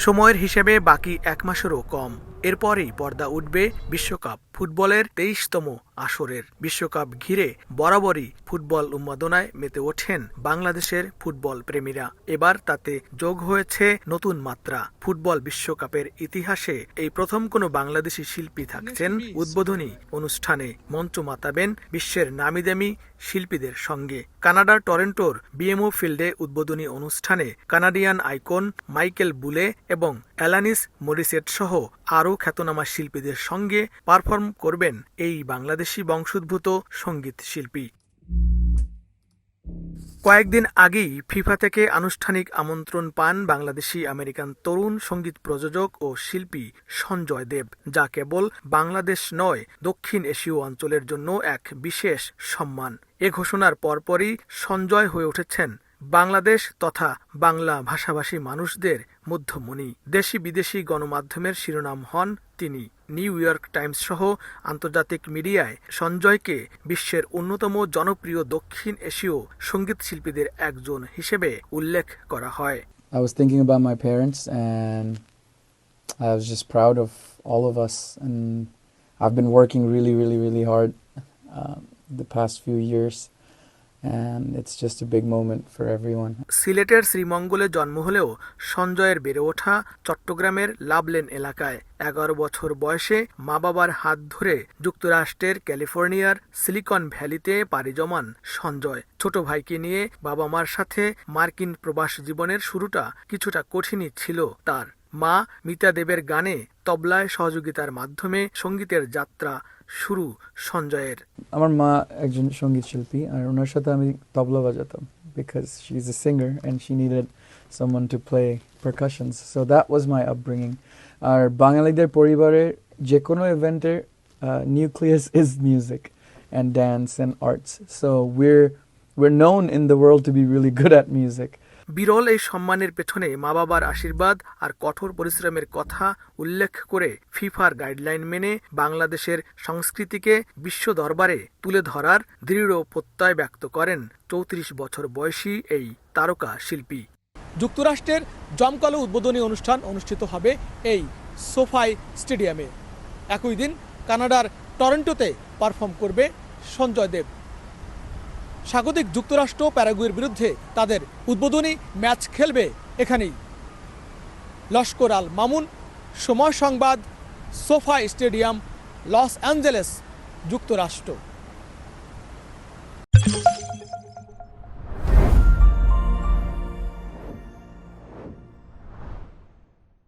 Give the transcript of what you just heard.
সময়ের হিসেবে বাকি ১ মাসেরও কম। এরপরেই পর্দা উঠবে বিশ্বকাপ ফুটবলের ২৩তম আসরের। বিশ্বকাপ ঘিরে বরাবরই ফুটবল উন্মাদনায় মেতে ওঠেন বাংলাদেশের ফুটবল প্রেমীরা। এবার তাতে যোগ হয়েছে নতুন মাত্রা। ফুটবল বিশ্বকাপের ইতিহাসে এই প্রথম কোনো বাংলাদেশি শিল্পী থাকছেন উদ্বোধনী অনুষ্ঠানে। মঞ্চ মাতাবেন বিশ্বের নামিদামি শিল্পীদের সঙ্গে। কানাডার টরন্টোর বিএমও ফিল্ডে উদ্বোধনী অনুষ্ঠানে কানাডিয়ান আইকন মাইকেল বুলে এবং অ্যালানিস মরিসেট সহ আরও খ্যাতনামা শিল্পীদের সঙ্গে পারফর্ম করবেন এই বাংলাদেশি বংশোদ্ভূত সঙ্গীত শিল্পী। কয়েকদিন আগেই ফিফা থেকে আনুষ্ঠানিক আমন্ত্রণ পান বাংলাদেশি আমেরিকান তরুণ সঙ্গীত প্রযোজক ও শিল্পী সঞ্জয় দেব, যা কেবল বাংলাদেশ নয়, দক্ষিণ এশীয় অঞ্চলের জন্য এক বিশেষ সম্মান। এ ঘোষণার পরপরই সঞ্জয় হয়ে উঠেছেন বাংলাদেশ তথা বাংলা ভাষাভাষী মানুষদের মধ্যমণি। দেশি বিদেশি গণমাধ্যমের শিরোনাম হন তিনি। নিউ ইয়র্ক টাইমস সহ আন্তর্জাতিক মিডিয়ায় সঞ্জয়কে বিশ্বের অন্যতম জনপ্রিয় দক্ষিণ এশীয় সঙ্গীত শিল্পীদের একজন হিসেবে উল্লেখ করা হয়। I was thinking about my parents and I was just proud of all of us, and I've been working really hard the past few years. And it's just a big moment for everyone. সিলেটের শ্রীমঙ্গলে জন্ম হলেও সঞ্জয়ের বেড়ে ওঠা চট্টগ্রামের লাভলেন এলাকায়। ১১ বছর বয়সে মা বাবার হাত ধরে যুক্তরাষ্ট্রের ক্যালিফোর্নিয়ার সিলিকন ভ্যালিতে পাড়ি জমান সঞ্জয়। ছোট ভাইকে নিয়ে বাবা মার সাথে মার্কিন প্রবাস জীবনের শুরুটা কিছুটা কঠিনই ছিল তার। মা মিতা দেবের গানে তবলায় সহযোগিতার মাধ্যমে সঙ্গীতের যাত্রা শুরু সঞ্জয়ের। আমার মা একজন সঙ্গীত শিল্পী, আর ওনার সাথে আমি তবলা বাজাতাম because she's a singer and she needed someone to play percussions. So that was my upbringing. আর বাঙালিদের পরিবারের যে কোনো ইভেন্টের nucleus is music and dance and arts. So we're known in the world to be really good at music. বিরল এই সম্মানের পেছনে মা বাবার আশীর্বাদ আর কঠোর পরিশ্রমের কথা উল্লেখ করে ফিফার গাইডলাইন মেনে বাংলাদেশের সংস্কৃতিকে বিশ্ব দরবারে তুলে ধরার দৃঢ় প্রত্যয় ব্যক্ত করেন ৩৪ বছর বয়সী এই তারকা শিল্পী। যুক্তরাষ্ট্রের জমকালো উদ্বোধনী অনুষ্ঠান অনুষ্ঠিত হবে এই সোফাই স্টেডিয়ামে। একই দিন কানাডার টরন্টোতে পারফর্ম করবে সঞ্জয় দেব। স্বাগতিক যুক্তরাষ্ট্র প্যারাগুয়ের বিরুদ্ধে তাদের উদ্বোধনী ম্যাচ খেলবে এখানেই। লস্কর আল মামুন, সময় সংবাদ, সোফাই স্টেডিয়াম, লস অ্যাঞ্জেলেস, যুক্তরাষ্ট্র।